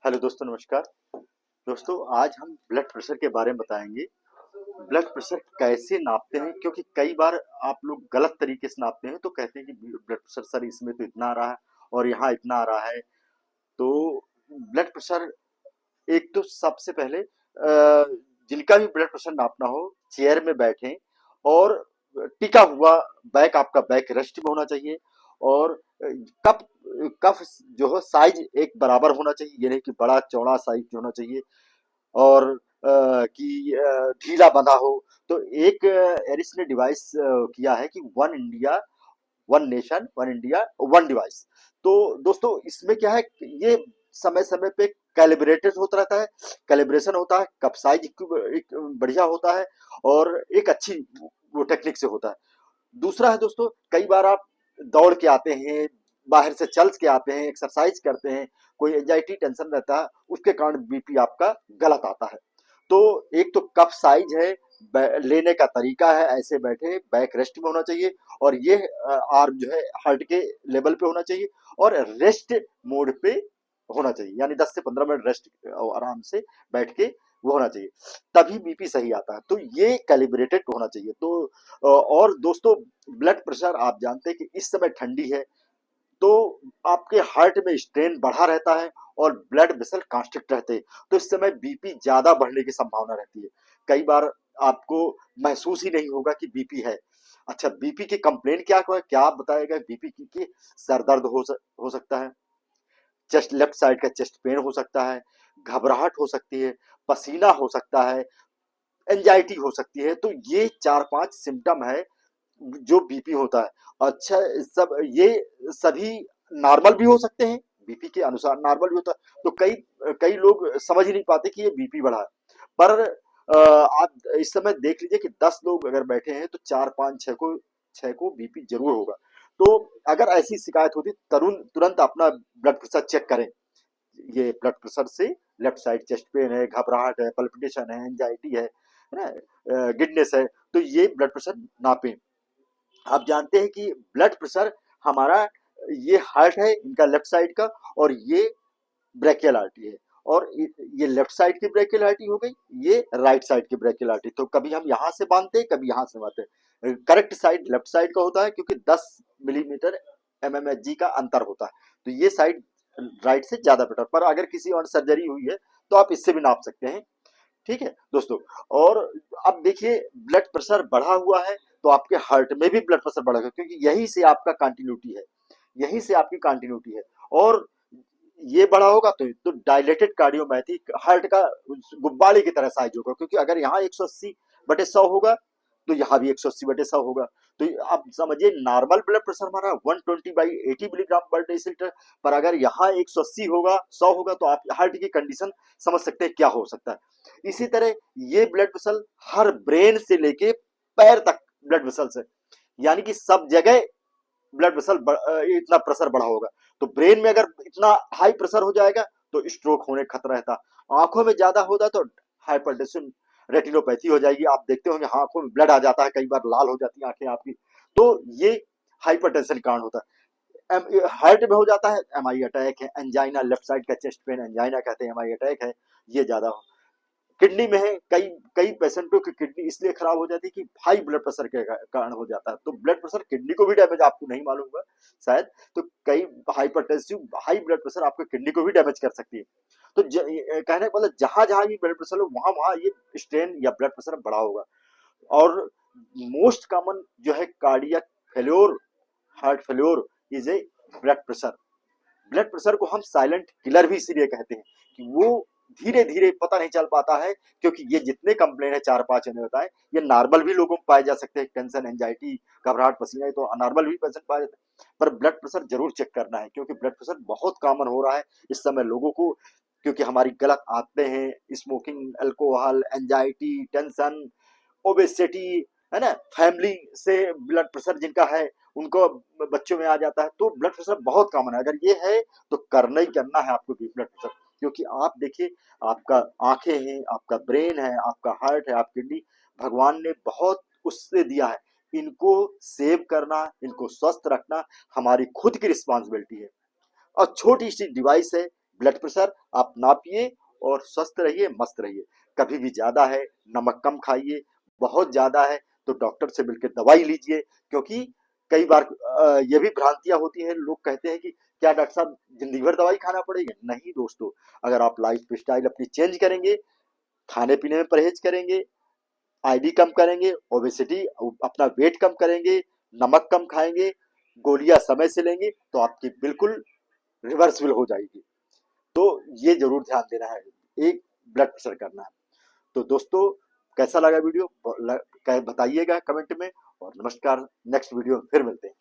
Hello दोस्तों, नमस्कार। दोस्तों, आज हम ब्लड प्रेशर के बारे में बताएंगे। ब्लड प्रेशर कैसे नापते हैं, क्योंकि कई बार आप लोग गलत तरीके से नापते हैं तो कहते हैं कि ब्लड प्रेशर सर इसमें तो इतना आ रहा है और यहाँ इतना आ रहा है। तो ब्लड प्रेशर, एक तो सबसे पहले जिनका भी ब्लड प्रेशर नापना हो, चेयर में बैठें और टिका हुआ बैक, आपका बैक रेस्ट में होना चाहिए। और कप कफ जो है साइज एक बराबर होना चाहिए, ये नहीं कि बड़ा चौड़ा साइज होना चाहिए और कि ढीला बंधा हो। तो एक एरिस ने डिवाइस किया है कि one India one nation one India one device. तो दोस्तों, इसमें क्या है कि ये समय समय पे कैलिब्रेटेड होता रहता है, कैलिब्रेशन होता है, कप साइज एक बढ़िया होता है और एक अच्छी वो टेक्निक से होता है। दूसरा है दोस्तों, कई बार आप दौड़ के आते हैं, बाहर से चल के आते हैं, एक्सरसाइज करते हैं, कोई एंजाइटी टेंशन रहता है, उसके कारण बीपी आपका गलत आता है। तो एक तो कप साइज है, लेने का तरीका है, ऐसे बैठे बैक रेस्ट में होना चाहिए और ये आर्म जो है हार्ट के लेवल पे होना चाहिए और रेस्ट मोड पे होना चाहिए, यानी 10 से 15 मिनट रेस्ट आराम से बैठ के वो होना चाहिए, तभी बीपी सही आता है। तो ये कैलिब्रेटेड होना चाहिए। तो और दोस्तों, ब्लड प्रेशर आप जानते हैं कि इस समय ठंडी है, तो आपके हार्ट में स्ट्रेन बढ़ा रहता है और ब्लड वेसल कांस्ट्रिक्ट रहते हैं, तो इस समय बीपी ज्यादा बढ़ने की संभावना रहती है। कई बार आपको महसूस ही नहीं होगा कि बीपी है। अच्छा, बीपी की कंप्लेन क्या क्या आप बताएगा? बीपी की सर दर्द हो सकता है, चेस्ट, लेफ्ट साइड का चेस्ट पेन हो सकता है, घबराहट हो सकती है, पसीना हो सकता है, एंजाइटी हो सकती है। तो ये 4-5 सिम्टम है जो बीपी होता है। अच्छा, सब ये सभी नॉर्मल भी हो सकते हैं, बीपी के अनुसार नॉर्मल भी होता है। तो कई कई लोग समझ ही नहीं पाते कि ये बीपी बढ़ा है। पर आप इस समय देख लीजिए कि 10 लोग अगर बैठे हैं तो 4-5-6 को बीपी जरूर होगा। तो अगर ऐसी शिकायत होती, तुरंत अपना ब्लड प्रेशर चेक करें। ये ब्लड प्रेशर से लेफ्ट साइड चेस्ट पेन है, घबराहट है, पल्पिटेशन है, एंजाइटी है ना, गिडनेस है, तो ये ब्लड प्रेशर नापें। आप जानते हैं कि ब्लड प्रेशर हमारा, ये हार्ट है इनका लेफ्ट साइड का और ये ब्रेकियल आर्टरी है, और ये लेफ्ट साइड की ब्रेकियल आर्टरी हो गई, ये राइट साइड की ब्रेकियल आर्टरी। तो कभी हम यहाँ से बांधते हैं, कभी यहाँ से बांधते हैं। करेक्ट साइड लेफ्ट साइड का होता है, क्योंकि 10 मिलीमीटर mmHg का अंतर होता है, तो ये साइड राइट से ज्यादा बेटर। पर अगर किसी और सर्जरी हुई है तो आप इससे भी नाप सकते हैं। ठीक है दोस्तों। और अब देखिए, ब्लड प्रेशर बढ़ा हुआ है तो आपके हार्ट में भी ब्लड प्रेशर बढ़ेगा, क्योंकि यही से आपका कंटिन्यूटी है, यहीं से आपकी कंटिन्यूटी है। और ये बड़ा होगा तो डायलेटेड कार्डियोमायोपैथी, हार्ट का गुब्बारे की तरह साइज होगा, क्योंकि अगर यहाँ 180/100 होगा तो यहाँ भी 180/100 होगा। तो आप समझिए, नॉर्मल ब्लड प्रेशर हमारा 120/80 मिलीग्राम पर डेसिलीटर, पर अगर यहाँ 180 होगा, 100 होगा, तो आप हार्ट की कंडीशन समझ सकते हैं क्या हो सकता है। इसी तरह ये ब्लड वेसल हर ब्रेन से लेके पैर तक ब्लड वेसल्स है, यानी कि सब जगह ब्लड वेसल इतना प्रेशर बढ़ा होगा। तो ब्रेन में अगर इतना हाई प्रेशर हो जाएगा तो स्ट्रोक होने का खतरा रहता। आंखों में ज्यादा होता तो हाइपरटेंशन, रेटिनोपैथी हो जाएगी। आप देखते होंगे आंखों में ब्लड आ जाता है, कई बार लाल हो जाती है आंखें आपकी। तो ये हाइपरटेंशन कारण होता है। हार्ट में हो जाता है, एमआई अटैक है, एंजाइना, लेफ्ट साइड का चेस्ट पेन एंजाइना कहते हैं, एमआई अटैक है, ये ज्यादा हो। किडनी में है, कई कई पेशेंटों की किडनी इसलिए खराब हो जाती है कि हाई ब्लड प्रेशर के कारण हो जाता है। तो ब्लड प्रेशर किडनी को भी डैमेज, आपको नहीं मालूम होगा शायद, तो कई हाइपरटेंसिव हाई ब्लड प्रेशर आपके किडनी को भी डैमेज कर सकती है। तो कहने का मतलब, जहां जहां भी ब्लड प्रेशर हो वहां वहां ये स्ट्रेन या ब्लड प्रेशर बढ़ा होगा। और मोस्ट कॉमन जो है cardiac failure, heart failure is a blood pressure. Blood pressure को हम साइलेंट किलर भी इसीलिए कहते हैं कि वो धीरे धीरे पता नहीं चल पाता है, क्योंकि ये जितने कंप्लेन है 4-5 मैंने बताए, ये नॉर्मल भी लोगों को पाए जा सकते हैं। टेंशन, एंजाइटी, घबराहट, पसीना, तो नॉर्मल भी पेशेंट पाए जाते हैं। पर ब्लड प्रेशर जरूर चेक करना है, क्योंकि ब्लड प्रेशर बहुत कॉमन हो रहा है इस समय लोगों को, क्योंकि हमारी गलत आदतें हैं, smoking, alcohol, anxiety, tension, obesity, है ना, फैमिली से ब्लड प्रेशर जिनका है उनको बच्चों में आ जाता है। तो ब्लड प्रेशर बहुत कॉमन है। अगर ये है तो करना ही करना है आपको भी ब्लड प्रेशर, क्योंकि आप देखिए, आपका आंखें हैं, आपका ब्रेन है, आपका हार्ट है, आप किडनी, भगवान ने बहुत उससे दिया है। इनको सेव करना, इनको स्वस्थ रखना हमारी खुद की रिस्पॉन्सिबिलिटी है। और छोटी सी डिवाइस है ब्लड प्रेशर आप नापिए और स्वस्थ रहिए, मस्त रहिए। कभी भी ज्यादा है, नमक कम खाइए। बहुत ज्यादा है तो डॉक्टर से मिलकर दवाई लीजिए, क्योंकि कई बार ये भी भ्रांतियां होती है। लोग कहते हैं कि क्या डॉक्टर साहब जिंदगी भर दवाई खाना पड़ेगी? नहीं दोस्तों, अगर आप लाइफ स्टाइल अपनी चेंज करेंगे, खाने पीने में परहेज करेंगे, आईडी कम करेंगे, ओबेसिटी अपना वेट कम करेंगे, नमक कम खाएंगे, गोलियां समय से लेंगे, तो आपकी बिल्कुल रिवर्सिबल हो जाएगी। तो ये जरूर ध्यान देना है, एक ब्लड प्रेशर करना है। तो दोस्तों, कैसा लगा वीडियो बताइएगा कमेंट में। और नमस्कार, नेक्स्ट वीडियो में फिर मिलते हैं।